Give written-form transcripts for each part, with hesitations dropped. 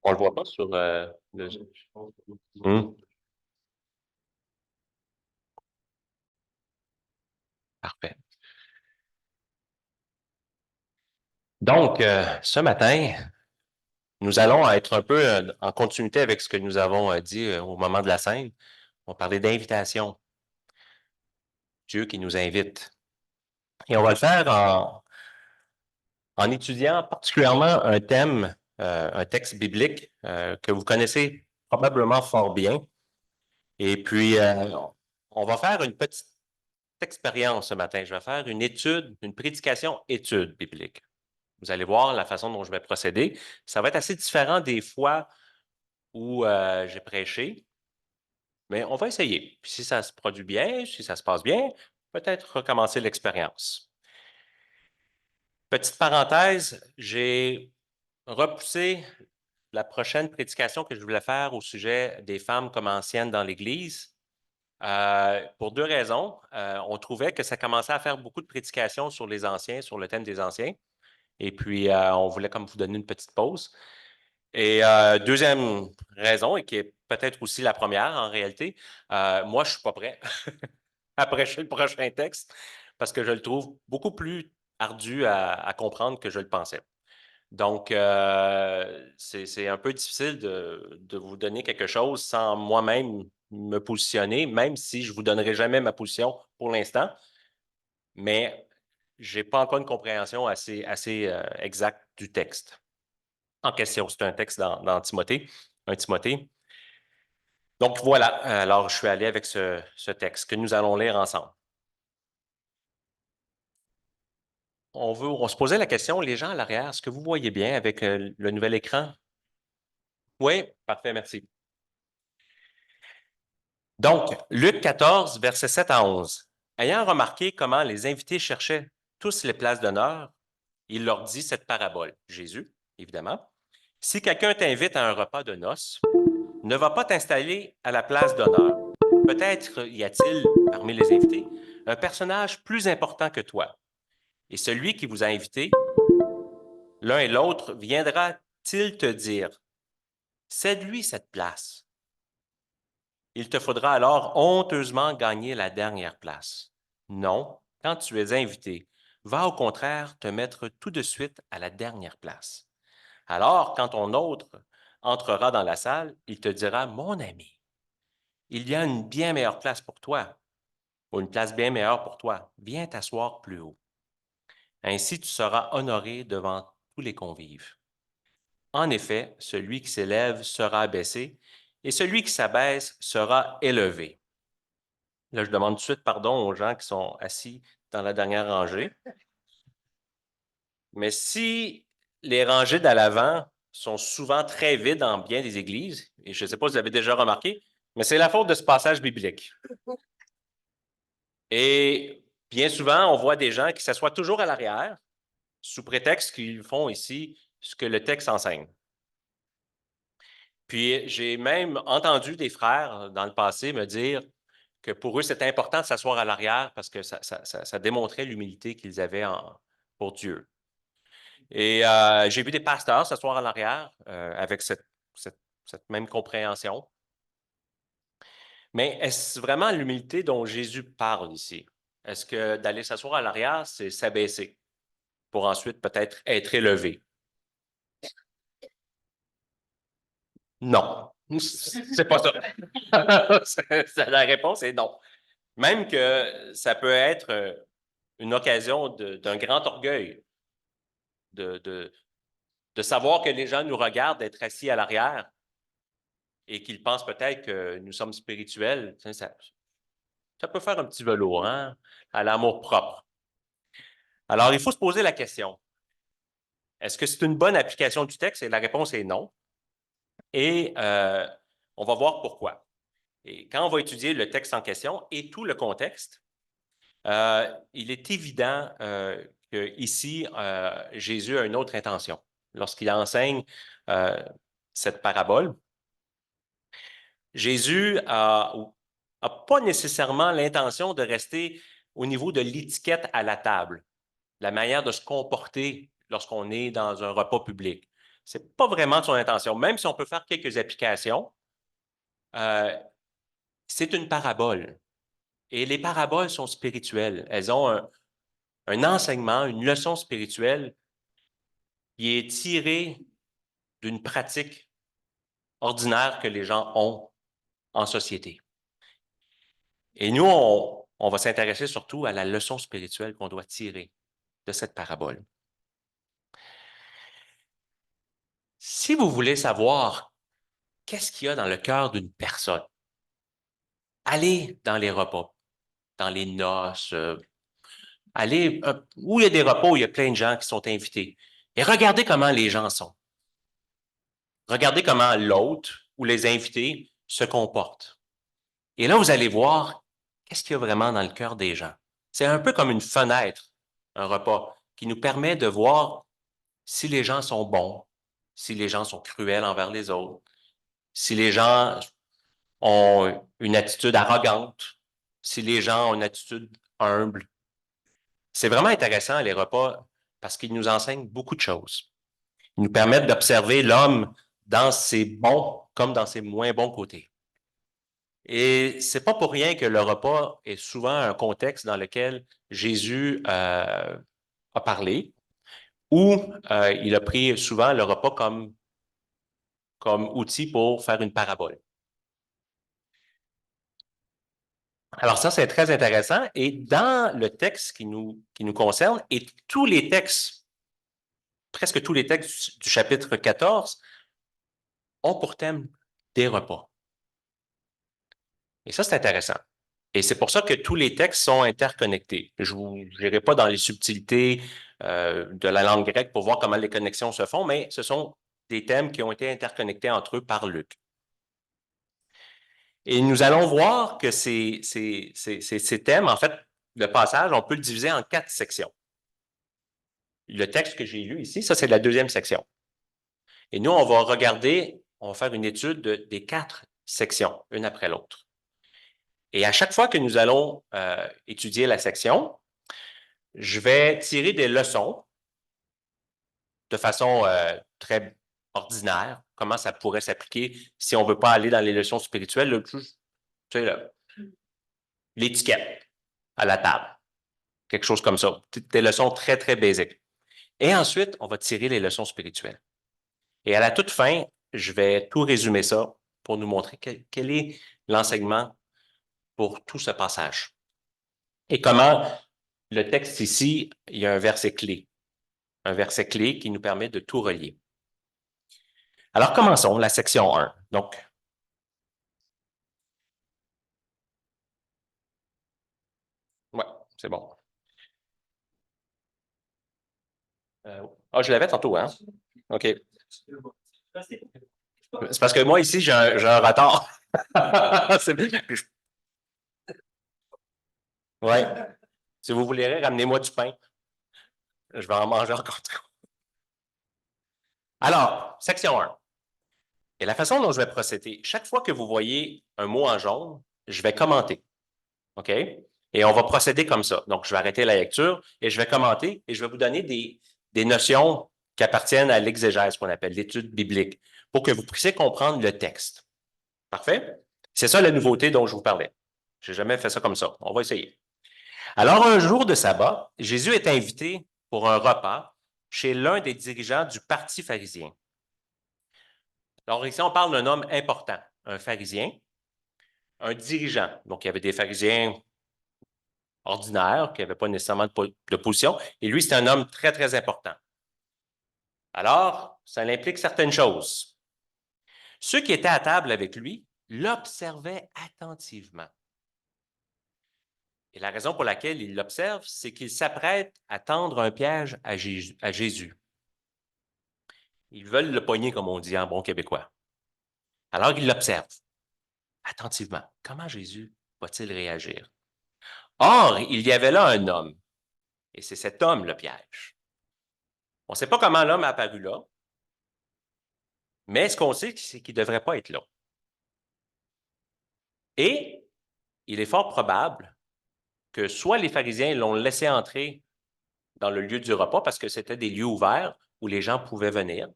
On le voit pas sur le... Hmm, parfait. Donc, ce matin, nous allons être un peu en continuité avec ce que nous avons dit au moment de la scène. On parlait d'invitation, Dieu qui nous invite. Et on va le faire en étudiant particulièrement un thème, un texte biblique que vous connaissez probablement fort bien. Et puis, on va faire une petite expérience ce matin. Je vais faire une étude, une prédication étude biblique. Vous allez voir la façon dont je vais procéder. Ça va être assez différent des fois où j'ai prêché, mais on va essayer. Puis si ça se produit bien, si ça se passe bien, peut-être recommencer l'expérience. Petite parenthèse, j'ai repoussé la prochaine prédication que je voulais faire au sujet des femmes comme anciennes dans l'Église. Pour deux raisons. On trouvait que ça commençait à faire beaucoup de prédications sur les anciens, sur le thème des anciens. Et puis, on voulait comme vous donner une petite pause. Et deuxième raison, et qui est peut-être aussi la première en réalité, moi, je ne suis pas prêt à prêcher le prochain texte parce que je le trouve beaucoup plus ardu à comprendre que je le pensais. Donc, c'est un peu difficile de vous donner quelque chose sans moi-même me positionner, même si je ne vous donnerai jamais ma position pour l'instant, mais je n'ai pas encore une compréhension assez exacte du texte en question. C'est un texte dans Timothée, un Timothée. Donc voilà, alors je suis allé avec ce texte que nous allons lire ensemble. On se posait la question, les gens à l'arrière, est-ce que vous voyez bien avec le nouvel écran? Oui, parfait, merci. Donc, Luc 14, versets 7 à 11. Ayant remarqué comment les invités cherchaient tous les places d'honneur, il leur dit cette parabole. Jésus, évidemment. Si quelqu'un t'invite à un repas de noces, ne va pas t'installer à la place d'honneur. Peut-être y a-t-il, parmi les invités, un personnage plus important que toi. Et celui qui vous a invité, l'un et l'autre, viendra-t-il te dire, cède-lui cette place. Il te faudra alors honteusement gagner la dernière place. Non, quand tu es invité, va au contraire te mettre tout de suite à la dernière place. Alors, quand ton autre entrera dans la salle, il te dira, mon ami, il y a une bien meilleure place pour toi, ou une place bien meilleure pour toi. Viens t'asseoir plus haut. Ainsi, tu seras honoré devant tous les convives. En effet, celui qui s'élève sera abaissé, et celui qui s'abaisse sera élevé. Là, je demande tout de suite pardon aux gens qui sont assis dans la dernière rangée. Mais si les rangées d'à l'avant sont souvent très vides dans bien des églises, et je ne sais pas si vous avez déjà remarqué, mais c'est la faute de ce passage biblique. Et bien souvent, on voit des gens qui s'assoient toujours à l'arrière, sous prétexte qu'ils font ici ce que le texte enseigne. Puis j'ai même entendu des frères dans le passé me dire que pour eux, c'était important de s'asseoir à l'arrière parce que ça démontrait l'humilité qu'ils avaient pour Dieu. Et j'ai vu des pasteurs s'asseoir à l'arrière avec cette même compréhension. Mais est-ce vraiment l'humilité dont Jésus parle ici? Est-ce que d'aller s'asseoir à l'arrière, c'est s'abaisser pour ensuite peut-être être élevé? Non, c'est pas ça. La réponse est non. Même que ça peut être une occasion d'un grand orgueil, de, de, de savoir que les gens nous regardent d'être assis à l'arrière et qu'ils pensent peut-être que nous sommes spirituels. Ça peut faire un petit velours, hein, à l'amour propre. Alors, il faut se poser la question, est-ce que c'est une bonne application du texte? Et la réponse est non. Et on va voir pourquoi. Et quand on va étudier le texte en question et tout le contexte, il est évident qu'ici, Jésus a une autre intention. Lorsqu'il enseigne cette parabole, Jésus n'a pas nécessairement l'intention de rester au niveau de l'étiquette à la table, la manière de se comporter lorsqu'on est dans un repas public. Ce n'est pas vraiment son intention. Même si on peut faire quelques applications, c'est une parabole. Et les paraboles sont spirituelles. Elles ont un enseignement, une leçon spirituelle qui est tirée d'une pratique ordinaire que les gens ont en société. Et nous, on va s'intéresser surtout à la leçon spirituelle qu'on doit tirer de cette parabole. Si vous voulez savoir qu'est-ce qu'il y a dans le cœur d'une personne, allez dans les repas, dans les noces, allez où il y a des repas où il y a plein de gens qui sont invités et regardez comment les gens sont. Regardez comment l'autre ou les invités se comportent. Et là, vous allez voir qu'est-ce qu'il y a vraiment dans le cœur des gens. C'est un peu comme une fenêtre, un repas, qui nous permet de voir si les gens sont bons, si les gens sont cruels envers les autres, si les gens ont une attitude arrogante, si les gens ont une attitude humble. C'est vraiment intéressant, les repas, parce qu'ils nous enseignent beaucoup de choses. Ils nous permettent d'observer l'homme dans ses bons comme dans ses moins bons côtés. Et c'est pas pour rien que le repas est souvent un contexte dans lequel Jésus a parlé, ou il a pris souvent le repas comme outil pour faire une parabole. Alors ça, c'est très intéressant. Et dans le texte qui nous concerne, et tous les textes, presque tous les textes du chapitre 14, ont pour thème des repas. Et ça, c'est intéressant. Et c'est pour ça que tous les textes sont interconnectés. Je n'irai pas dans les subtilités de la langue grecque pour voir comment les connexions se font, mais ce sont des thèmes qui ont été interconnectés entre eux par Luc. Et nous allons voir que ces thèmes, en fait, le passage, on peut le diviser en 4 sections. Le texte que j'ai lu ici, ça, c'est la deuxième section. Et nous, on va regarder, on va faire une étude des 4 sections, une après l'autre. Et à chaque fois que nous allons étudier la section, je vais tirer des leçons de façon très ordinaire, comment ça pourrait s'appliquer si on ne veut pas aller dans les leçons spirituelles, tu sais, l'étiquette à la table, quelque chose comme ça, des leçons très, très basiques. Et ensuite, on va tirer les leçons spirituelles. Et à la toute fin, je vais tout résumer ça pour nous montrer quel est l'enseignement pour tout ce passage. Et comment le texte ici, il y a un verset clé qui nous permet de tout relier. Alors, commençons la section 1. Donc, ouais, c'est bon. Je l'avais tantôt, hein? OK. C'est parce que moi, ici, j'ai un retard. Ouais. Si vous voulez, ramenez-moi du pain. Je vais en manger encore trop. Alors, section 1. Et la façon dont je vais procéder, chaque fois que vous voyez un mot en jaune, je vais commenter. OK? Et on va procéder comme ça. Donc, je vais arrêter la lecture et je vais commenter et je vais vous donner des notions qui appartiennent à l'exégèse, qu'on appelle l'étude biblique, pour que vous puissiez comprendre le texte. Parfait? C'est ça la nouveauté dont je vous parlais. Je n'ai jamais fait ça comme ça. On va essayer. Alors, un jour de sabbat, Jésus est invité pour un repas chez l'un des dirigeants du parti pharisien. Alors, ici, on parle d'un homme important, un pharisien, un dirigeant. Donc, il y avait des pharisiens ordinaires qui n'avaient pas nécessairement de position, et lui, c'est un homme très, très important. Alors, ça implique certaines choses. Ceux qui étaient à table avec lui l'observaient attentivement. Et la raison pour laquelle ils l'observent, c'est qu'ils s'apprêtent à tendre un piège à Jésus. Ils veulent le pogner, comme on dit en bon québécois. Alors, ils l'observent attentivement. Comment Jésus va-t-il réagir? Or, il y avait là un homme, et c'est cet homme le piège. On ne sait pas comment l'homme est apparu là, mais ce qu'on sait, c'est qu'il ne devrait pas être là. Et il est fort probable que soit les pharisiens l'ont laissé entrer dans le lieu du repas parce que c'était des lieux ouverts où les gens pouvaient venir,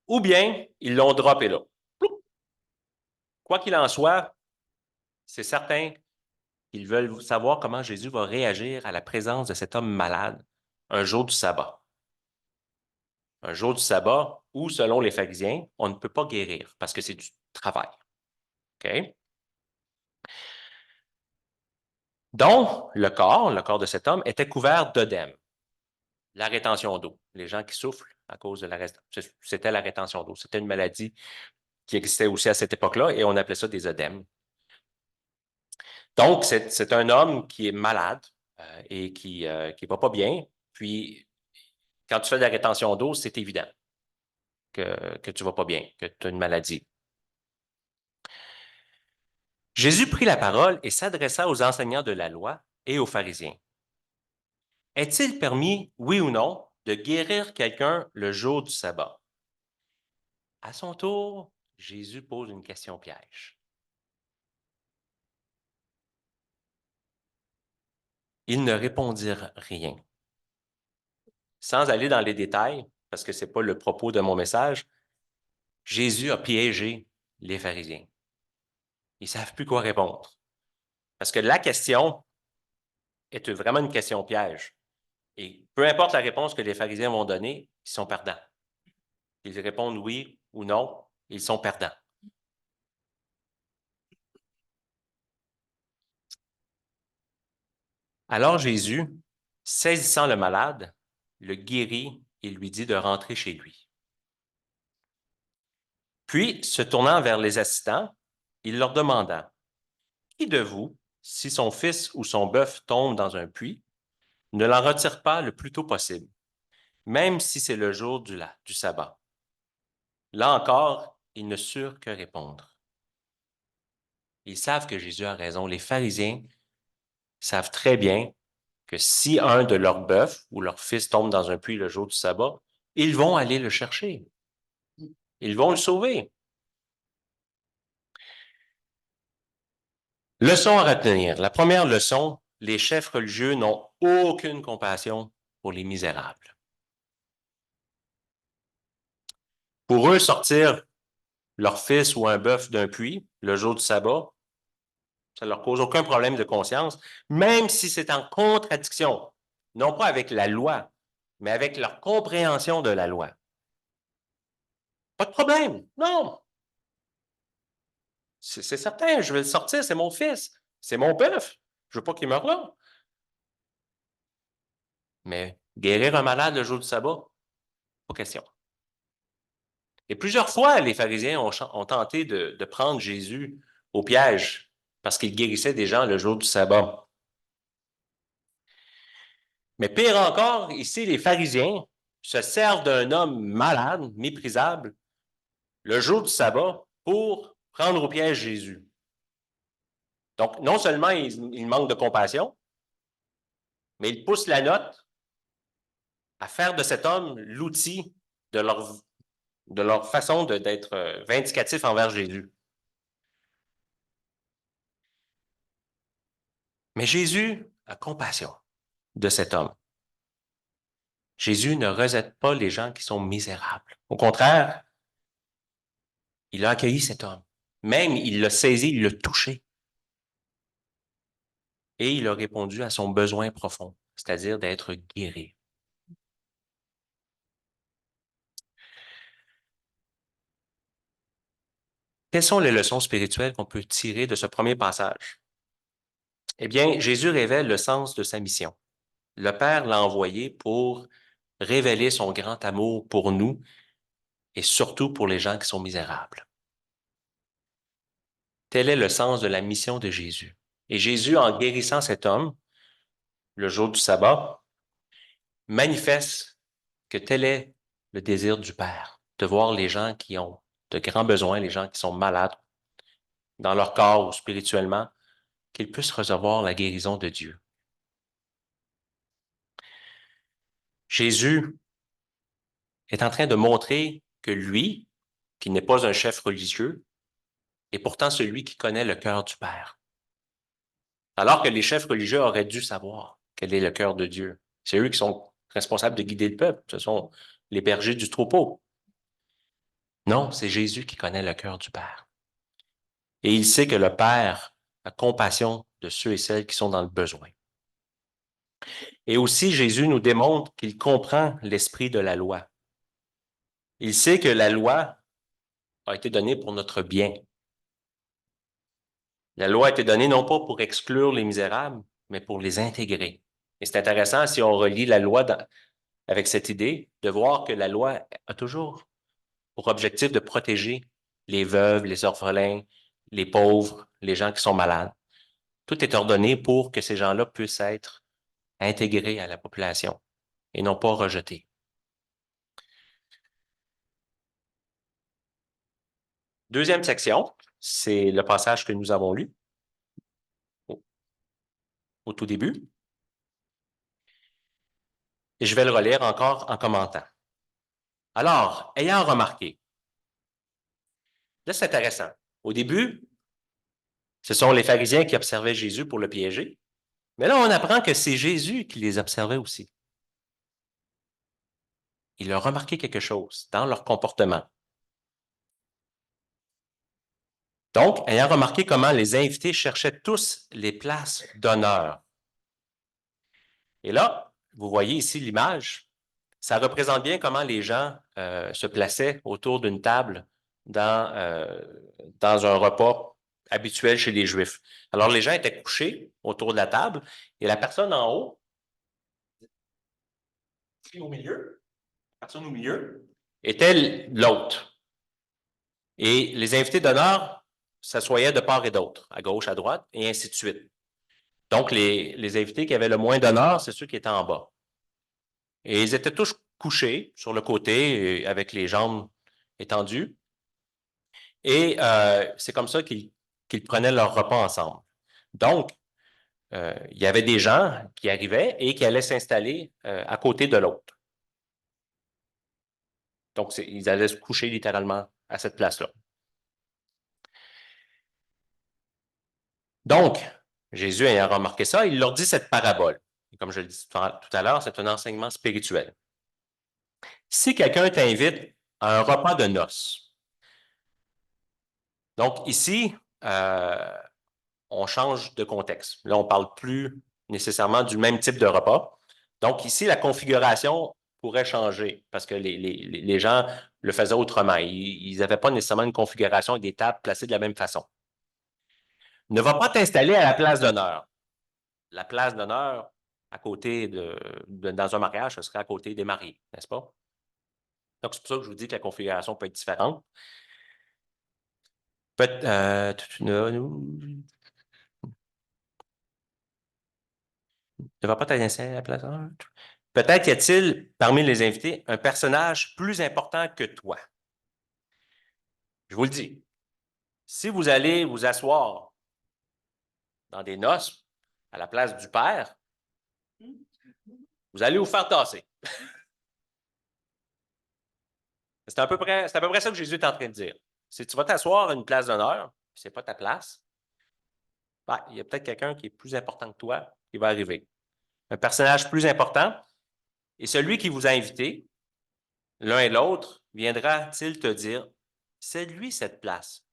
ou bien ils l'ont droppé là. Quoi qu'il en soit, c'est certain qu'ils veulent savoir comment Jésus va réagir à la présence de cet homme malade un jour du sabbat. Un jour du sabbat où, selon les pharisiens, on ne peut pas guérir parce que c'est du travail. OK? Donc, le corps de cet homme, était couvert d'œdème, la rétention d'eau. Les gens qui souffrent à cause de la rétention, c'était la rétention d'eau. C'était une maladie qui existait aussi à cette époque-là et on appelait ça des œdèmes. Donc, c'est un homme qui est malade et qui va pas bien. Puis, quand tu fais de la rétention d'eau, c'est évident que tu vas pas bien, que tu as une maladie. Jésus prit la parole et s'adressa aux enseignants de la loi et aux pharisiens. Est-il permis, oui ou non, de guérir quelqu'un le jour du sabbat? À son tour, Jésus pose une question piège. Ils ne répondirent rien. Sans aller dans les détails, parce que ce n'est pas le propos de mon message, Jésus a piégé les pharisiens. Ils ne savent plus quoi répondre. Parce que la question est vraiment une question piège. Et peu importe la réponse que les pharisiens vont donner, ils sont perdants. Ils répondent oui ou non, ils sont perdants. Alors Jésus, saisissant le malade, le guérit et lui dit de rentrer chez lui. Puis, se tournant vers les assistants, il leur demanda, qui de vous, si son fils ou son bœuf tombe dans un puits, ne l'en retire pas le plus tôt possible, même si c'est le jour du sabbat? Là encore, ils ne surent que répondre. Ils savent que Jésus a raison. Les pharisiens savent très bien que si un de leurs bœufs ou leur fils tombe dans un puits le jour du sabbat, ils vont aller le chercher. Ils vont le sauver. Leçon à retenir. La première leçon, les chefs religieux n'ont aucune compassion pour les misérables. Pour eux, sortir leur fils ou un bœuf d'un puits le jour du sabbat, ça ne leur cause aucun problème de conscience, même si c'est en contradiction, non pas avec la loi, mais avec leur compréhension de la loi. Pas de problème, non. C'est certain, je vais le sortir, c'est mon fils, c'est mon bœuf. Je ne veux pas qu'il meure là. Mais guérir un malade le jour du sabbat, pas question. Et plusieurs fois, les pharisiens ont tenté de prendre Jésus au piège parce qu'il guérissait des gens le jour du sabbat. Mais pire encore, ici, les pharisiens se servent d'un homme malade, méprisable, le jour du sabbat pour prendre au piège Jésus. Donc, non seulement ils manquent de compassion, mais ils poussent la note à faire de cet homme l'outil de leur façon d'être vindicatif envers Jésus. Mais Jésus a compassion de cet homme. Jésus ne rejette pas les gens qui sont misérables. Au contraire, il a accueilli cet homme. Même, il l'a saisi, il l'a touché. Et il a répondu à son besoin profond, c'est-à-dire d'être guéri. Quelles sont les leçons spirituelles qu'on peut tirer de ce premier passage? Eh bien, Jésus révèle le sens de sa mission. Le Père l'a envoyé pour révéler son grand amour pour nous et surtout pour les gens qui sont misérables. Tel est le sens de la mission de Jésus. Et Jésus, en guérissant cet homme, le jour du sabbat, manifeste que tel est le désir du Père, de voir les gens qui ont de grands besoins, les gens qui sont malades dans leur corps ou spirituellement, qu'ils puissent recevoir la guérison de Dieu. Jésus est en train de montrer que lui, qui n'est pas un chef religieux, est pourtant celui qui connaît le cœur du Père. Alors que les chefs religieux auraient dû savoir quel est le cœur de Dieu. C'est eux qui sont responsables de guider le peuple. Ce sont les bergers du troupeau. Non, c'est Jésus qui connaît le cœur du Père. Et il sait que le Père a compassion de ceux et celles qui sont dans le besoin. Et aussi, Jésus nous démontre qu'il comprend l'esprit de la loi. Il sait que la loi a été donnée pour notre bien. La loi a été donnée non pas pour exclure les misérables, mais pour les intégrer. Et c'est intéressant, si on relie la loi avec cette idée, de voir que la loi a toujours pour objectif de protéger les veuves, les orphelins, les pauvres, les gens qui sont malades. Tout est ordonné pour que ces gens-là puissent être intégrés à la population et non pas rejetés. Deuxième section, c'est le passage que nous avons lu au tout début. Et je vais le relire encore en commentant. Alors, ayant remarqué, là c'est intéressant. Au début, ce sont les pharisiens qui observaient Jésus pour le piéger. Mais là, on apprend que c'est Jésus qui les observait aussi. Il a remarqué quelque chose dans leur comportement. Donc, ayant remarqué comment les invités cherchaient tous les places d'honneur. Et là, vous voyez ici l'image. Ça représente bien comment les gens se plaçaient autour d'une table dans un repas habituel chez les Juifs. Alors, les gens étaient couchés autour de la table et la personne en haut, au milieu, la personne au milieu, était l'hôte. Et les invités d'honneur s'assoyaient de part et d'autre, à gauche, à droite, et ainsi de suite. Donc, les invités qui avaient le moins d'honneur, c'est ceux qui étaient en bas. Et ils étaient tous couchés sur le côté, avec les jambes étendues. Et c'est comme ça qu'ils prenaient leur repas ensemble. Donc, il y avait des gens qui arrivaient et qui allaient s'installer à côté de l'autre. Donc, ils allaient se coucher littéralement à cette place-là. Donc, Jésus ayant remarqué ça, il leur dit cette parabole. Et comme je le dis tout à l'heure, c'est un enseignement spirituel. Si quelqu'un t'invite à un repas de noces, donc ici, on change de contexte. Là, on ne parle plus nécessairement du même type de repas. Donc ici, la configuration pourrait changer parce que les gens le faisaient autrement. Ils n'avaient pas nécessairement une configuration avec des tables placées de la même façon. Ne va pas t'installer à la place d'honneur. La place d'honneur à côté dans un mariage, ce serait à côté des mariés, n'est-ce pas? Donc, c'est pour ça que je vous dis que la configuration peut être différente. Ne va pas t'installer à la place d'honneur. Peut-être y a-t-il parmi les invités un personnage plus important que toi. Je vous le dis. Si vous allez vous asseoir dans des noces à la place du père, vous allez vous faire tasser. C'est à peu près ça que Jésus est en train de dire. Si tu vas t'asseoir à une place d'honneur, ce n'est pas ta place, ben, il y a peut-être quelqu'un qui est plus important que toi qui va arriver. Un personnage plus important, et celui qui vous a invité, l'un et l'autre, viendra-t-il te dire, c'est lui cette place.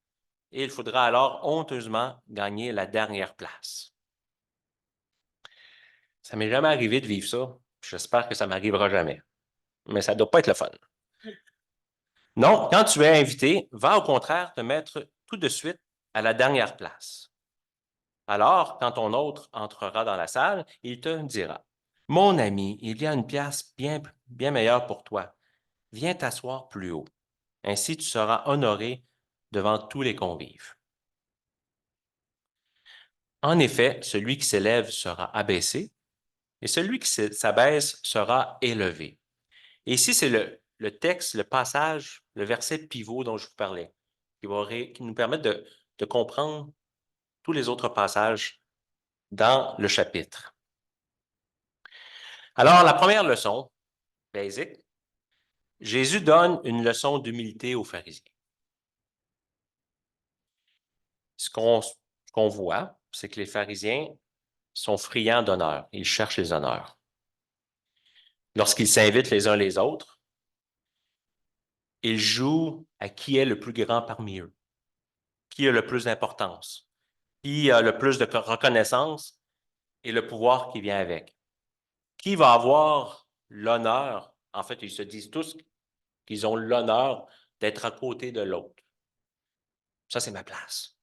Et il faudra alors honteusement gagner la dernière place. Ça m'est jamais arrivé de vivre ça. J'espère que ça m'arrivera jamais. Mais ça ne doit pas être le fun. Non, quand tu es invité, va au contraire te mettre tout de suite à la dernière place. Alors, quand ton autre entrera dans la salle, il te dira, mon ami, il y a une place bien, bien meilleure pour toi. Viens t'asseoir plus haut. Ainsi, tu seras honoré devant tous les convives. En effet, celui qui s'élève sera abaissé et celui qui s'abaisse sera élevé. Et ici, c'est le texte, le passage, le verset pivot dont je vous parlais, qui nous permet de comprendre tous les autres passages dans le chapitre. Alors, la première leçon, basique, Jésus donne une leçon d'humilité aux pharisiens. Ce qu'on voit, c'est que les pharisiens sont friands d'honneur. Ils cherchent les honneurs. Lorsqu'ils s'invitent les uns les autres, ils jouent à qui est le plus grand parmi eux, qui a le plus d'importance, qui a le plus de reconnaissance et le pouvoir qui vient avec. Qui va avoir l'honneur, en fait, ils se disent tous qu'ils ont l'honneur d'être à côté de l'autre. Ça, c'est ma place.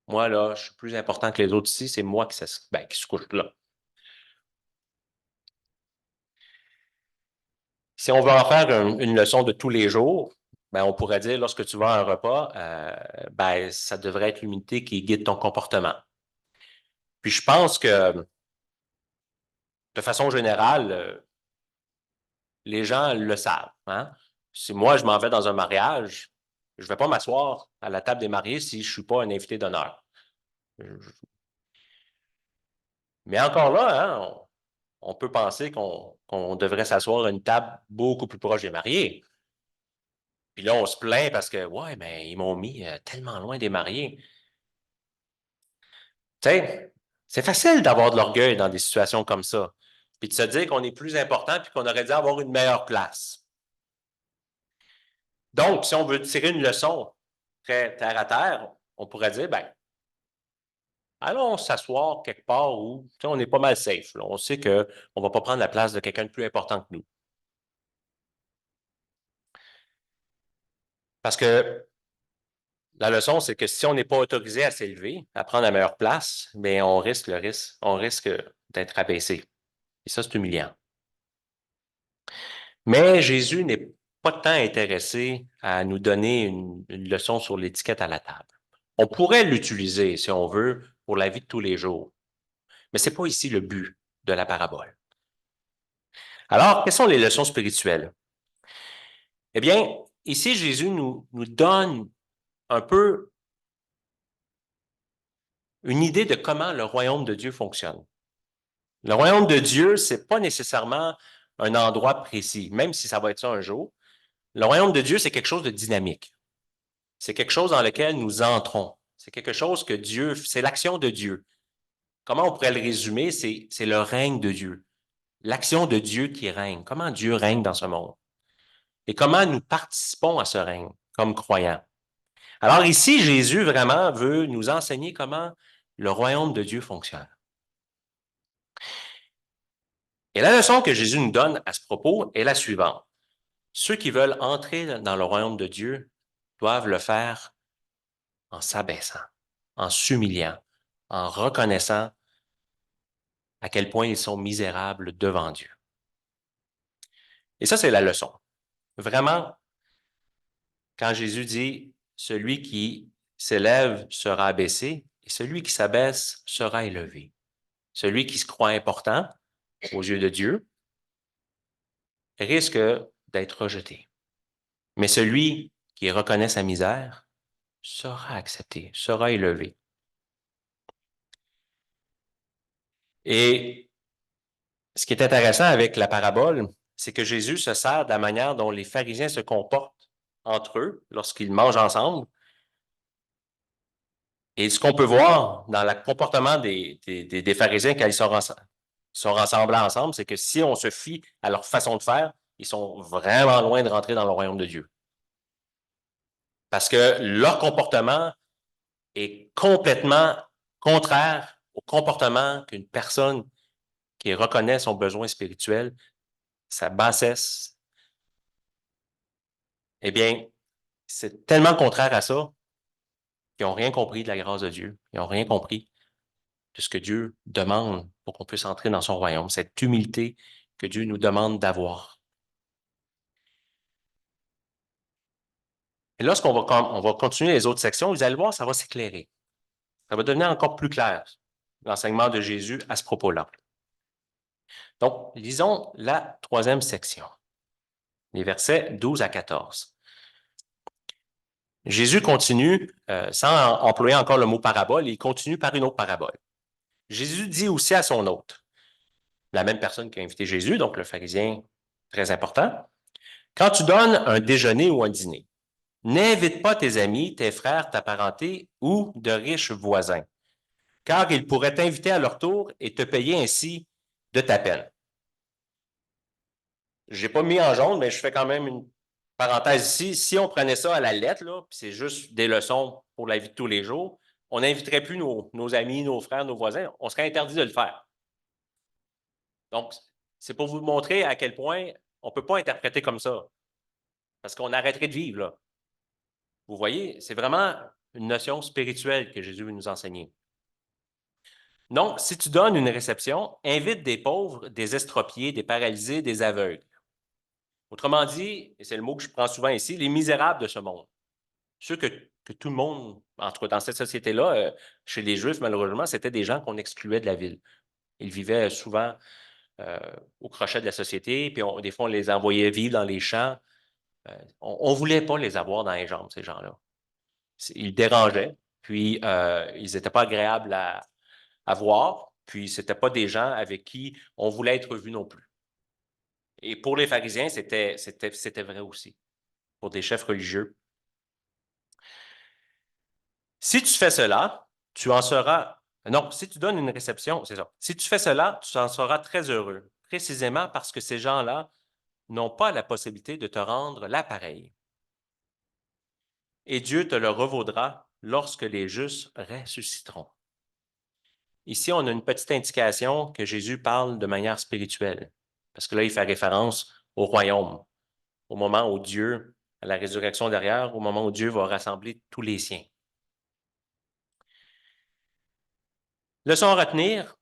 Moi, là, je suis plus important que les autres ici, c'est moi qui se couche là. Si on veut en faire une leçon de tous les jours, ben, on pourrait dire, lorsque tu vas à un repas, ben, ça devrait être l'humilité qui guide ton comportement. Puis je pense que, de façon générale, les gens le savent. Hein? Si moi, je m'en vais dans un mariage, je ne vais pas m'asseoir à la table des mariés si je ne suis pas un invité d'honneur. Mais encore là, hein, on peut penser qu'on devrait s'asseoir à une table beaucoup plus proche des mariés. Puis là, on se plaint parce que, ouais, mais ils m'ont mis tellement loin des mariés. Tu sais, c'est facile d'avoir de l'orgueil dans des situations comme ça. Puis de se dire qu'on est plus important puis qu'on aurait dû avoir une meilleure place. Donc, si on veut tirer une leçon très terre à terre, on pourrait dire, ben, allons s'asseoir quelque part où on est pas mal safe. Là. On sait qu'on ne va pas prendre la place de quelqu'un de plus important que nous. Parce que la leçon, c'est que si on n'est pas autorisé à s'élever, à prendre la meilleure place, bien, on risque d'être abaissé. Et ça, c'est humiliant. Mais Jésus n'est pas tant intéressé à nous donner une leçon sur l'étiquette à la table. On pourrait l'utiliser, si on veut, pour la vie de tous les jours. Mais ce n'est pas ici le but de la parabole. Alors, quelles sont les leçons spirituelles? Eh bien, ici, Jésus nous donne un peu une idée de comment le royaume de Dieu fonctionne. Le royaume de Dieu, ce n'est pas nécessairement un endroit précis, même si ça va être ça un jour. Le royaume de Dieu, c'est quelque chose de dynamique. C'est quelque chose dans lequel nous entrons. C'est quelque chose que Dieu, c'est l'action de Dieu. Comment on pourrait le résumer? C'est le règne de Dieu. L'action de Dieu qui règne. Comment Dieu règne dans ce monde? Et comment nous participons à ce règne comme croyants? Alors ici, Jésus vraiment veut nous enseigner comment le royaume de Dieu fonctionne. Et la leçon que Jésus nous donne à ce propos est la suivante. Ceux qui veulent entrer dans le royaume de Dieu doivent le faire en s'abaissant, en s'humiliant, en reconnaissant à quel point ils sont misérables devant Dieu. Et ça, c'est la leçon. Vraiment, quand Jésus dit « Celui qui s'élève sera abaissé et celui qui s'abaisse sera élevé ». Celui qui se croit important aux yeux de Dieu risque d'être rejeté. Mais celui qui reconnaît sa misère sera accepté, sera élevé. Et ce qui est intéressant avec la parabole, c'est que Jésus se sert de la manière dont les pharisiens se comportent entre eux lorsqu'ils mangent ensemble. Et ce qu'on peut voir dans le comportement des pharisiens quand ils sont rassemblés ensemble, c'est que si on se fie à leur façon de faire, ils sont vraiment loin de rentrer dans le royaume de Dieu. Parce que leur comportement est complètement contraire au comportement qu'une personne qui reconnaît son besoin spirituel, sa bassesse, eh bien, c'est tellement contraire à ça qu'ils n'ont rien compris de la grâce de Dieu. Ils n'ont rien compris de ce que Dieu demande pour qu'on puisse entrer dans son royaume, cette humilité que Dieu nous demande d'avoir. Et lorsqu'on va continuer les autres sections, vous allez voir, ça va s'éclairer. Ça va devenir encore plus clair, l'enseignement de Jésus à ce propos-là. Donc, lisons la troisième section, les versets 12 à 14. Jésus continue, sans employer encore le mot parabole, il continue par une autre parabole. Jésus dit aussi à son hôte, la même personne qui a invité Jésus, donc le pharisien très important, « Quand tu donnes un déjeuner ou un dîner, n'invite pas tes amis, tes frères, ta parenté ou de riches voisins, car ils pourraient t'inviter à leur tour et te payer ainsi de ta peine. » Je n'ai pas mis en jaune, mais je fais quand même une parenthèse ici, si on prenait ça à la lettre, là, puis c'est juste des leçons pour la vie de tous les jours, on n'inviterait plus nos amis, nos frères, nos voisins. On serait interdit de le faire. Donc, c'est pour vous montrer à quel point on ne peut pas interpréter comme ça. Parce qu'on arrêterait de vivre, là. Vous voyez, c'est vraiment une notion spirituelle que Jésus veut nous enseigner. Donc, si tu donnes une réception, invite des pauvres, des estropiés, des paralysés, des aveugles. Autrement dit, et c'est le mot que je prends souvent ici, les misérables de ce monde. Ceux que tout le monde, en tout cas dans cette société-là, chez les Juifs, malheureusement, c'était des gens qu'on excluait de la ville. Ils vivaient souvent au crochet de la société, puis des fois, on les envoyait vivre dans les champs. On ne voulait pas les avoir dans les jambes, ces gens-là. Ils dérangeaient, puis ils n'étaient pas agréables à voir, puis ce n'étaient pas des gens avec qui on voulait être vu non plus. Et pour les pharisiens, c'était vrai aussi, pour des chefs religieux. Si tu fais cela, tu en seras. Non, si tu donnes une réception, c'est ça. Si tu fais cela, tu en seras très heureux, précisément parce que ces gens-là n'ont pas la possibilité de te rendre l'appareil. Et Dieu te le revaudra lorsque les justes ressusciteront. Ici, on a une petite indication que Jésus parle de manière spirituelle, parce que là, il fait référence au royaume, au moment où Dieu, à la résurrection derrière, au moment où Dieu va rassembler tous les siens. Leçon à retenir,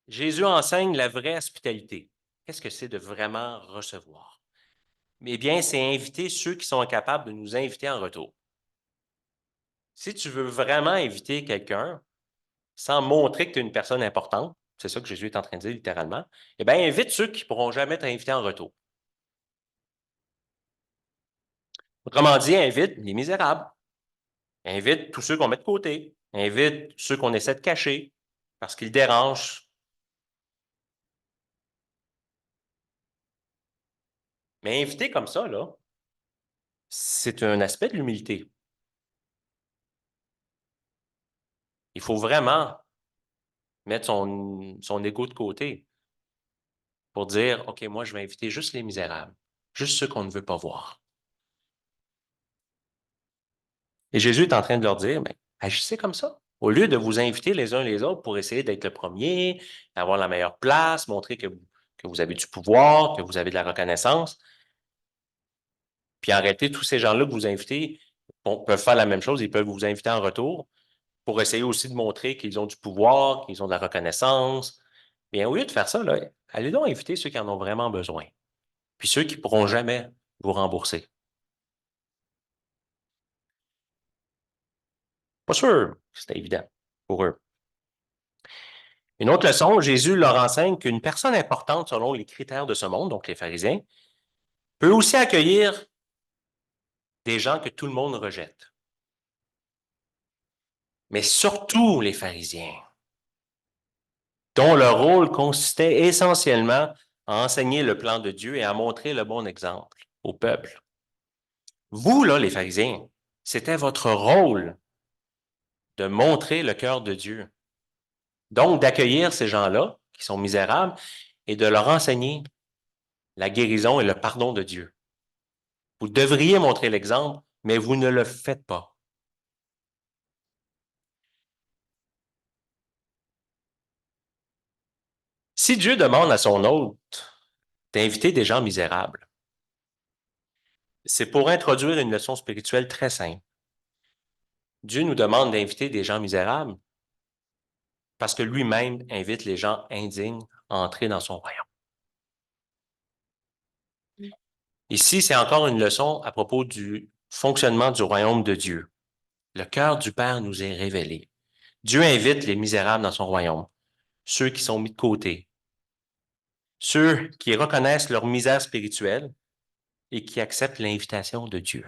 Jésus enseigne la vraie hospitalité. Qu'est-ce que c'est de vraiment recevoir? Eh bien, c'est inviter ceux qui sont incapables de nous inviter en retour. Si tu veux vraiment inviter quelqu'un, sans montrer que tu es une personne importante, c'est ça que Jésus est en train de dire littéralement, eh bien, invite ceux qui ne pourront jamais t'inviter en retour. Autrement dit, invite les misérables, invite tous ceux qu'on met de côté, invite ceux qu'on essaie de cacher parce qu'ils dérangent. Mais inviter comme ça, là, c'est un aspect de l'humilité. Il faut vraiment mettre son ego de côté pour dire, OK, moi, je vais inviter juste les misérables, juste ceux qu'on ne veut pas voir. Et Jésus est en train de leur dire, ben, agissez comme ça. Au lieu de vous inviter les uns les autres pour essayer d'être le premier, avoir la meilleure place, montrer que vous avez du pouvoir, que vous avez de la reconnaissance, puis arrêtez tous ces gens-là que vous invitez, peuvent faire la même chose, ils peuvent vous inviter en retour pour essayer aussi de montrer qu'ils ont du pouvoir, qu'ils ont de la reconnaissance. Mais au lieu de faire ça, là, allez donc inviter ceux qui en ont vraiment besoin, puis ceux qui ne pourront jamais vous rembourser. Pas sûr, c'était évident pour eux. Une autre leçon, Jésus leur enseigne qu'une personne importante selon les critères de ce monde, donc les pharisiens, peut aussi accueillir des gens que tout le monde rejette. Mais surtout les pharisiens, dont leur rôle consistait essentiellement à enseigner le plan de Dieu et à montrer le bon exemple au peuple. Vous, là, les pharisiens, c'était votre rôle de montrer le cœur de Dieu. Donc, d'accueillir ces gens-là, qui sont misérables, et de leur enseigner la guérison et le pardon de Dieu. Vous devriez montrer l'exemple, mais vous ne le faites pas. Si Dieu demande à son hôte d'inviter des gens misérables, c'est pour introduire une leçon spirituelle très simple. Dieu nous demande d'inviter des gens misérables parce que lui-même invite les gens indignes à entrer dans son royaume. Ici, c'est encore une leçon à propos du fonctionnement du royaume de Dieu. Le cœur du Père nous est révélé. Dieu invite les misérables dans son royaume, ceux qui sont mis de côté, ceux qui reconnaissent leur misère spirituelle et qui acceptent l'invitation de Dieu.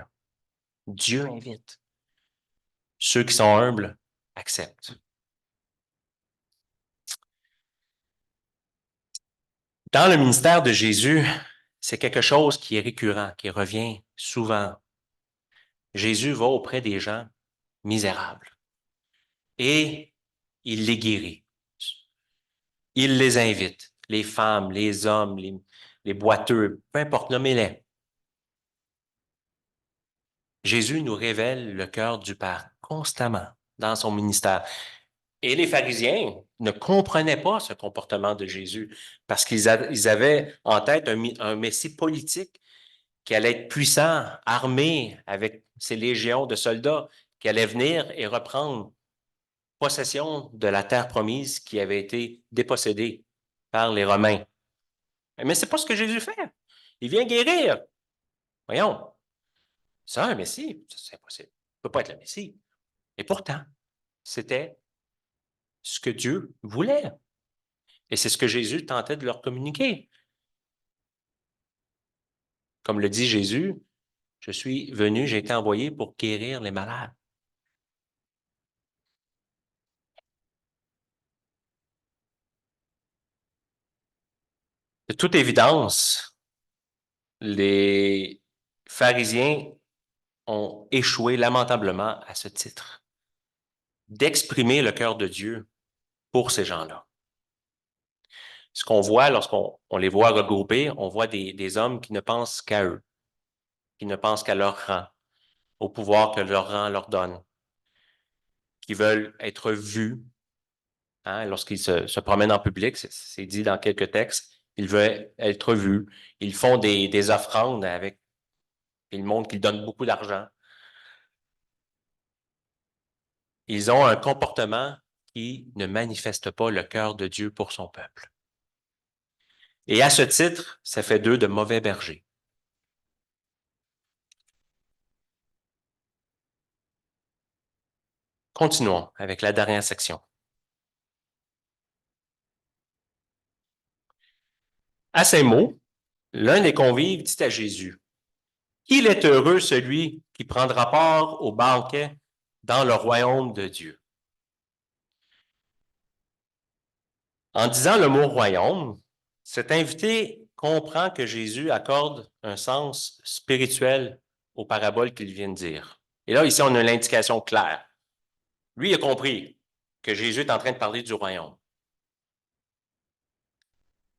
Dieu invite. Ceux qui sont humbles acceptent. Dans le ministère de Jésus, c'est quelque chose qui est récurrent, qui revient souvent. Jésus va auprès des gens misérables et il les guérit. Il les invite, les femmes, les hommes, les boiteux, peu importe, nommez-les. Jésus nous révèle le cœur du Père constamment dans son ministère. Et les pharisiens ne comprenaient pas ce comportement de Jésus parce qu'ils avaient en tête un Messie politique qui allait être puissant, armé avec ses légions de soldats, qui allait venir et reprendre possession de la terre promise qui avait été dépossédée par les Romains. Mais c'est pas ce que Jésus fait. Il vient guérir. Voyons, c'est un Messie, c'est impossible. Il ne peut pas être le Messie. Et pourtant, c'était ce que Dieu voulait. Et c'est ce que Jésus tentait de leur communiquer. Comme le dit Jésus, je suis venu, j'ai été envoyé pour guérir les malades. De toute évidence, les pharisiens ont échoué lamentablement à ce titre, d'exprimer le cœur de Dieu pour ces gens-là. Ce qu'on voit lorsqu'on les voit regroupés, on voit des hommes qui ne pensent qu'à eux, qui ne pensent qu'à leur rang, au pouvoir que leur rang leur donne, qui veulent être vus. Hein, lorsqu'ils se promènent en public, c'est dit dans quelques textes, ils veulent être vus. Ils font des offrandes avec, ils montrent qu'ils donnent beaucoup d'argent. Ils ont un comportement qui ne manifeste pas le cœur de Dieu pour son peuple. Et à ce titre, ça fait d'eux de mauvais bergers. Continuons avec la dernière section. À ces mots, l'un des convives dit à Jésus, « Qu'il est heureux celui qui prendra part au banquet dans le royaume de Dieu. » En disant le mot royaume, cet invité comprend que Jésus accorde un sens spirituel aux paraboles qu'il vient de dire. Et là, ici, on a l'indication claire. Lui, il a compris que Jésus est en train de parler du royaume.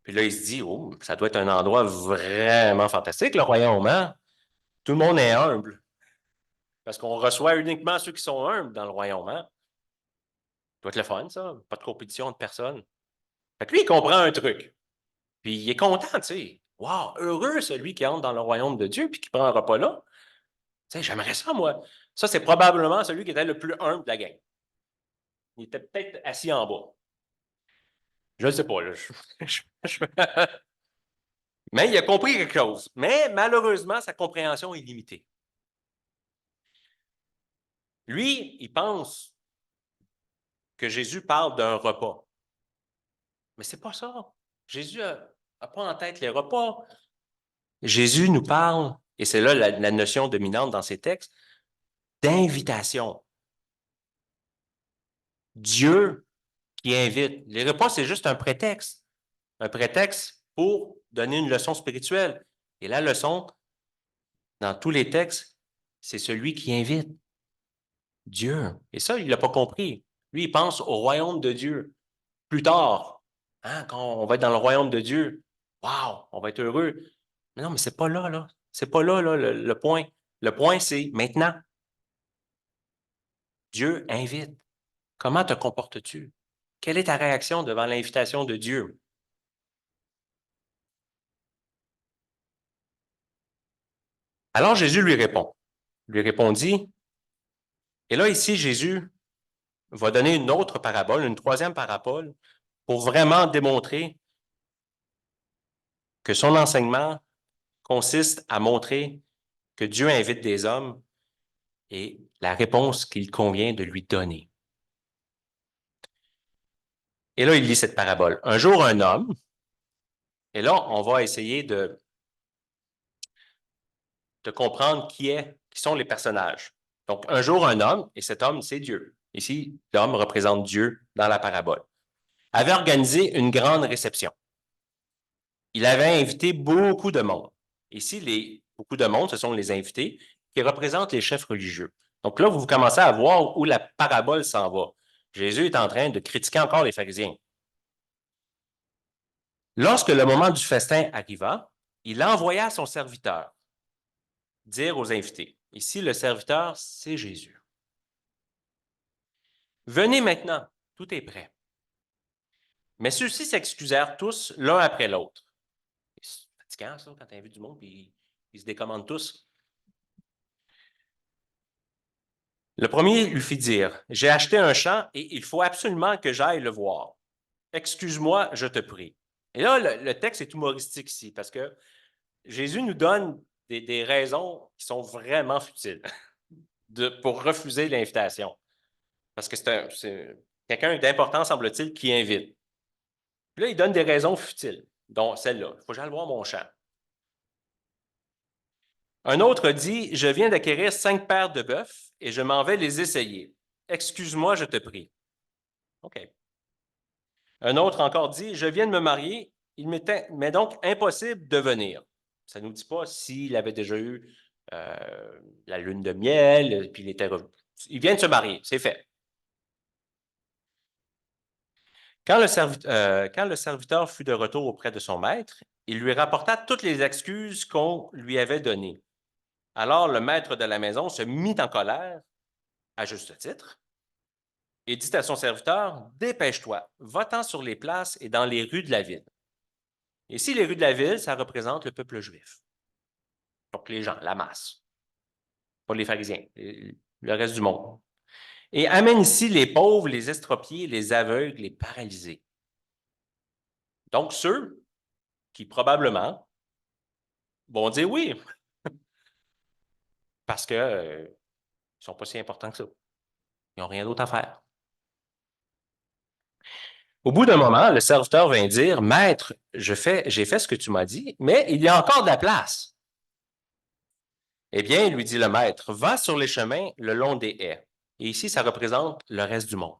Puis là, il se dit, oh, ça doit être un endroit vraiment fantastique, le royaume, hein? Tout le monde est humble. Parce qu'on reçoit uniquement ceux qui sont humbles dans le royaume, hein? Ça doit être le fun, ça. Pas de compétition de personne. Fait que lui, il comprend un truc. Puis il est content, tu sais. Wow, heureux celui qui entre dans le royaume de Dieu puis qui prend un repas là. Tu sais, j'aimerais ça, moi. Ça, c'est probablement celui qui était le plus humble de la gang. Il était peut-être assis en bas. Je ne sais pas, là. Mais il a compris quelque chose. Mais malheureusement, sa compréhension est limitée. Lui, il pense que Jésus parle d'un repas. Mais c'est pas ça. Jésus n'a pas en tête les repas. Jésus nous parle, et c'est là la notion dominante dans ces textes, d'invitation. Dieu qui invite. Les repas, c'est juste un prétexte. Un prétexte pour donner une leçon spirituelle. Et la leçon, dans tous les textes, c'est celui qui invite. Dieu. Et ça, il ne l'a pas compris. Lui, il pense au royaume de Dieu. Plus tard, hein, quand on va être dans le royaume de Dieu, wow, on va être heureux. Mais non, mais c'est pas là, là. C'est pas là, là, le point. Le point, c'est maintenant. Dieu invite. Comment te comportes-tu? Quelle est ta réaction devant l'invitation de Dieu? Alors Jésus lui répondit, et là ici, Jésus va donner une autre parabole, une troisième parabole, pour vraiment démontrer que son enseignement consiste à montrer que Dieu invite des hommes et la réponse qu'il convient de lui donner. Et là, il lit cette parabole. Un jour, un homme, et là, on va essayer de comprendre qui sont les personnages. Donc, un jour, un homme, et cet homme, c'est Dieu. Ici, l'homme représente Dieu dans la parabole. Avait organisé une grande réception. Il avait invité beaucoup de monde. Ici, beaucoup de monde, ce sont les invités qui représentent les chefs religieux. Donc là, vous commencez à voir où la parabole s'en va. Jésus est en train de critiquer encore les pharisiens. Lorsque le moment du festin arriva, il envoya son serviteur dire aux invités. Ici, le serviteur, c'est Jésus. Venez maintenant, tout est prêt. Mais ceux-ci s'excusèrent tous l'un après l'autre. C'est fatigant, ça, quand tu invites du monde, puis ils se décommandent tous. Le premier lui fit dire, « J'ai acheté un champ et il faut absolument que j'aille le voir. Excuse-moi, je te prie. » Et là, le texte est humoristique ici, parce que Jésus nous donne des raisons qui sont vraiment futiles pour refuser l'invitation. Parce que c'est quelqu'un d'important, semble-t-il, qui invite. Puis là, il donne des raisons futiles, dont celle-là. Il faut que j'aille voir mon champ. Un autre dit, je viens d'acquérir 5 paires de bœufs et je m'en vais les essayer. Excuse-moi, je te prie. OK. Un autre encore dit, je viens de me marier, il m'est donc impossible de venir. Ça ne nous dit pas s'il avait déjà eu la lune de miel, puis il était revenu. Il vient de se marier, c'est fait. Quand le serviteur fut de retour auprès de son maître, il lui rapporta toutes les excuses qu'on lui avait données. Alors le maître de la maison se mit en colère, à juste titre, et dit à son serviteur, « Dépêche-toi, va-t'en sur les places et dans les rues de la ville. » Ici, les rues de la ville, ça représente le peuple juif. Donc les gens, la masse, pas les pharisiens, le reste du monde. Et amène ici les pauvres, les estropiés, les aveugles, les paralysés. Donc ceux qui probablement vont dire oui, parce qu'ils ne sont pas si importants que ça. Ils n'ont rien d'autre à faire. Au bout d'un moment, le serviteur vint dire, « Maître, j'ai fait ce que tu m'as dit, mais il y a encore de la place. » Eh bien, lui dit le maître, « Va sur les chemins le long des haies. » Et ici, ça représente le reste du monde,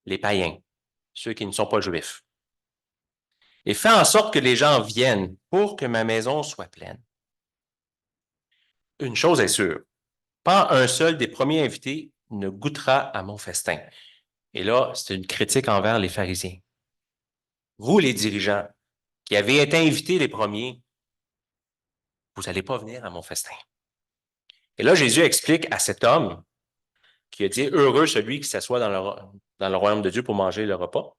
les païens, ceux qui ne sont pas juifs. « Et fais en sorte que les gens viennent pour que ma maison soit pleine. » Une chose est sûre, pas un seul des premiers invités ne goûtera à mon festin. Et là, c'est une critique envers les pharisiens. Vous, les dirigeants, qui avez été invités les premiers, vous n'allez pas venir à mon festin. Et là, Jésus explique à cet homme qui a dit, heureux celui qui s'assoit dans le royaume de Dieu pour manger le repas.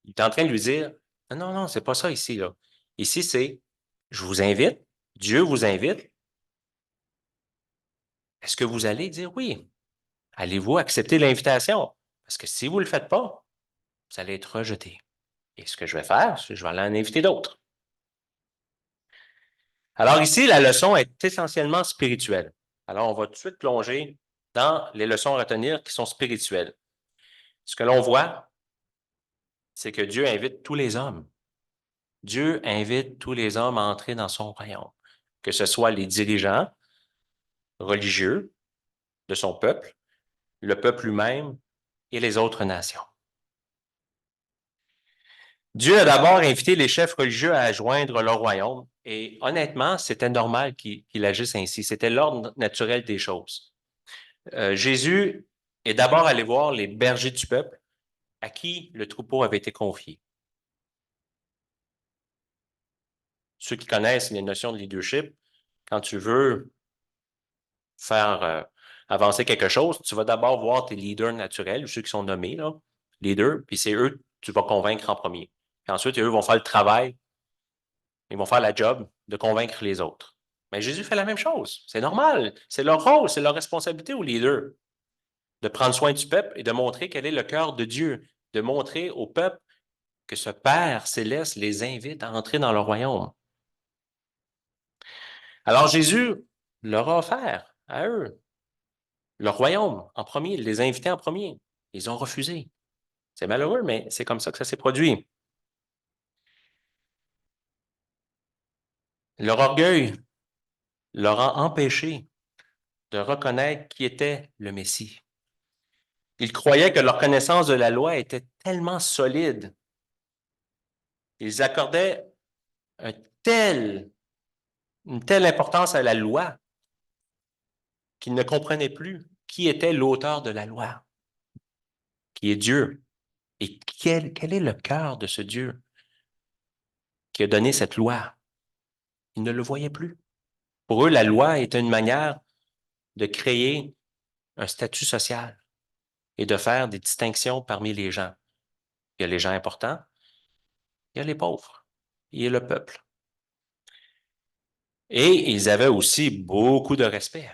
Il est en train de lui dire, non, non, non, c'est pas ça ici, là. Ici, c'est, je vous invite, Dieu vous invite. Est-ce que vous allez dire oui? Allez-vous accepter l'invitation? Parce que si vous ne le faites pas, vous allez être rejeté. Et ce que je vais faire, c'est que je vais aller en inviter d'autres. Alors ici, la leçon est essentiellement spirituelle. Alors, on va tout de suite plonger dans les leçons à retenir qui sont spirituelles. Ce que l'on voit, c'est que Dieu invite tous les hommes. Dieu invite tous les hommes à entrer dans son royaume, que ce soit les dirigeants religieux de son peuple, le peuple lui-même et les autres nations. Dieu a d'abord invité les chefs religieux à joindre leur royaume et honnêtement, c'était normal qu'il agisse ainsi. C'était l'ordre naturel des choses. Jésus est d'abord allé voir les bergers du peuple à qui le troupeau avait été confié. Ceux qui connaissent les notions de leadership, quand tu veux faire avancer quelque chose, tu vas d'abord voir tes leaders naturels, ou ceux qui sont nommés, là, leaders, puis c'est eux que tu vas convaincre en premier. Puis ensuite, eux vont faire le travail, ils vont faire la job de convaincre les autres. Mais Jésus fait la même chose. C'est normal. C'est leur rôle, c'est leur responsabilité aux leaders de prendre soin du peuple et de montrer quel est le cœur de Dieu, de montrer au peuple que ce Père céleste les invite à entrer dans le royaume. Alors Jésus leur a offert à eux le royaume en premier, il les a invités en premier. Ils ont refusé. C'est malheureux, mais c'est comme ça que ça s'est produit. Leur orgueil leur a empêché de reconnaître qui était le Messie. Ils croyaient que leur connaissance de la loi était tellement solide. Ils accordaient une telle importance à la loi qu'ils ne comprenaient plus qui était l'auteur de la loi, qui est Dieu. Et quel est le cœur de ce Dieu qui a donné cette loi? Ils ne le voyaient plus. Pour eux, la loi était une manière de créer un statut social et de faire des distinctions parmi les gens. Il y a les gens importants, il y a les pauvres, il y a le peuple. Et ils avaient aussi beaucoup de respect.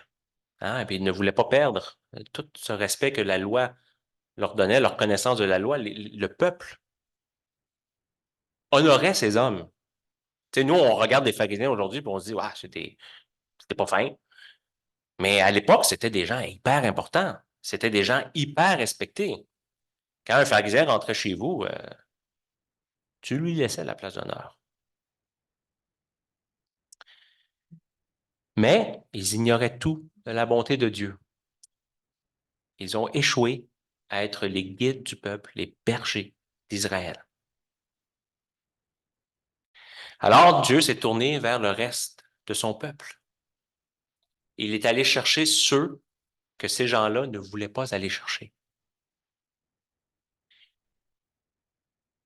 Hein? Et puis ils ne voulaient pas perdre tout ce respect que la loi leur donnait, leur connaissance de la loi. Le peuple honorait ces hommes. Tu sais, nous, on regarde les pharisiens aujourd'hui et on se dit, ah, c'était pas fin. Mais à l'époque, c'était des gens hyper importants. C'était des gens hyper respectés. Quand un pharisien rentrait chez vous, tu lui laissais la place d'honneur. Mais ils ignoraient tout de la bonté de Dieu. Ils ont échoué à être les guides du peuple, les bergers d'Israël. Alors Dieu s'est tourné vers le reste de son peuple. Il est allé chercher ceux que ces gens-là ne voulaient pas aller chercher.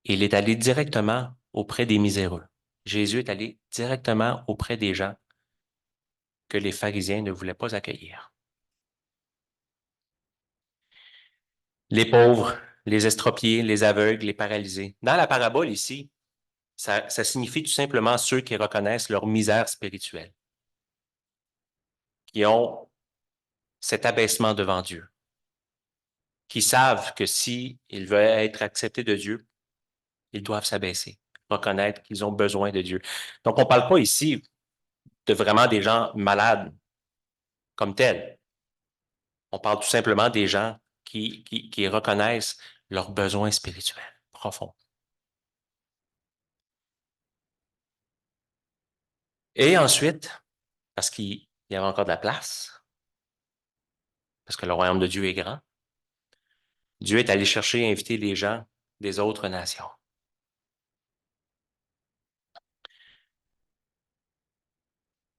Il est allé directement auprès des miséreux. Jésus est allé directement auprès des gens que les pharisiens ne voulaient pas accueillir. Les pauvres, les estropiés, les aveugles, les paralysés. Dans la parabole ici, ça signifie tout simplement ceux qui reconnaissent leur misère spirituelle, qui ont cet abaissement devant Dieu, qui savent que s'ils veulent être acceptés de Dieu, ils doivent s'abaisser, reconnaître qu'ils ont besoin de Dieu. Donc, on ne parle pas ici de vraiment des gens malades comme tels. On parle tout simplement des gens qui reconnaissent leurs besoins spirituels profonds. Et ensuite, parce qu'il y avait encore de la place, parce que le royaume de Dieu est grand, Dieu est allé chercher et inviter les gens des autres nations.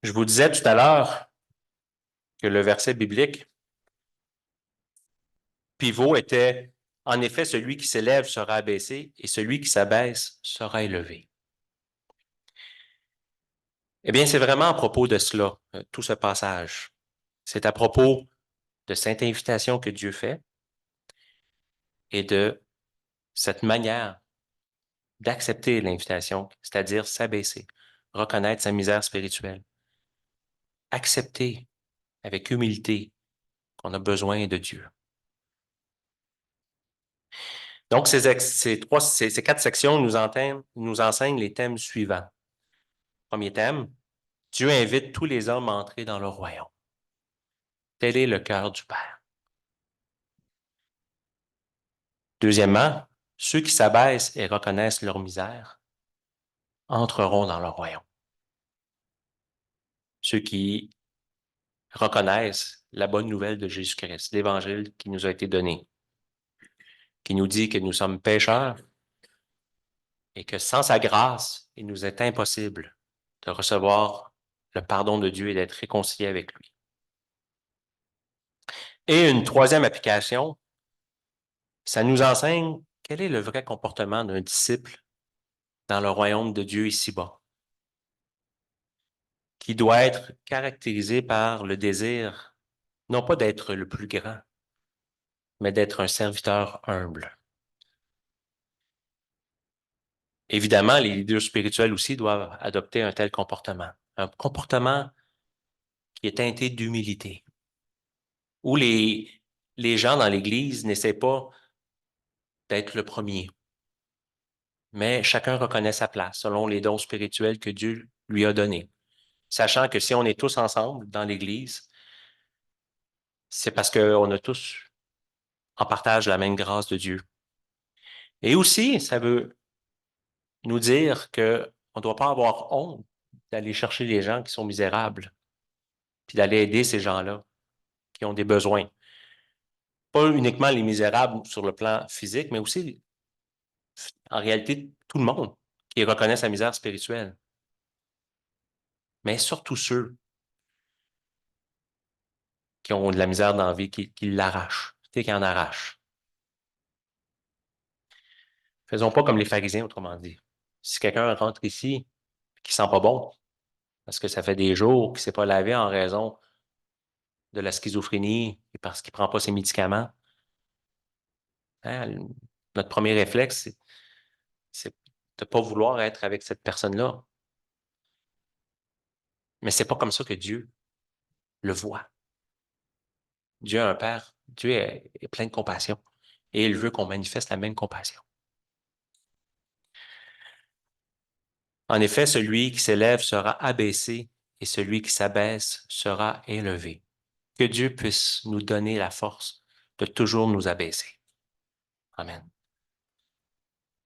Je vous disais tout à l'heure que le verset biblique pivot était, en effet, celui qui s'élève sera abaissé et celui qui s'abaisse sera élevé. Eh bien, c'est vraiment à propos de cela, tout ce passage. C'est à propos de cette invitation que Dieu fait et de cette manière d'accepter l'invitation, c'est-à-dire s'abaisser, reconnaître sa misère spirituelle, accepter avec humilité qu'on a besoin de Dieu. Donc, ces quatre sections nous enseignent les thèmes suivants. Premier thème, Dieu invite tous les hommes à entrer dans le royaume. Tel est le cœur du Père. Deuxièmement, ceux qui s'abaissent et reconnaissent leur misère entreront dans le royaume. Ceux qui reconnaissent la bonne nouvelle de Jésus-Christ, l'évangile qui nous a été donné, qui nous dit que nous sommes pécheurs et que sans sa grâce, il nous est impossible de recevoir le pardon de Dieu et d'être réconcilié avec lui. Et une troisième application, ça nous enseigne quel est le vrai comportement d'un disciple dans le royaume de Dieu ici-bas, qui doit être caractérisé par le désir, non pas d'être le plus grand, mais d'être un serviteur humble. Évidemment, les leaders spirituels aussi doivent adopter un tel comportement, un comportement qui est teinté d'humilité, où les gens dans l'Église n'essaient pas d'être le premier, mais chacun reconnaît sa place selon les dons spirituels que Dieu lui a donnés, sachant que si on est tous ensemble dans l'Église, c'est parce qu'on a tous en partage la même grâce de Dieu. Et aussi, ça veut nous dire qu'on ne doit pas avoir honte d'aller chercher les gens qui sont misérables, puis d'aller aider ces gens-là qui ont des besoins. Pas uniquement les misérables sur le plan physique, mais aussi, en réalité, tout le monde qui reconnaît sa misère spirituelle. Mais surtout ceux qui ont de la misère dans la vie, qui l'arrachent, qui en arrachent. Faisons pas comme les pharisiens, autrement dit. Si quelqu'un rentre ici qui sent pas bon, parce que ça fait des jours qu'il ne s'est pas lavé en raison de la schizophrénie et parce qu'il ne prend pas ses médicaments, hein, notre premier réflexe, c'est de ne pas vouloir être avec cette personne-là. Mais c'est pas comme ça que Dieu le voit. Dieu est un Père. Dieu est plein de compassion. Et il veut qu'on manifeste la même compassion. En effet, celui qui s'élève sera abaissé et celui qui s'abaisse sera élevé. Que Dieu puisse nous donner la force de toujours nous abaisser. Amen.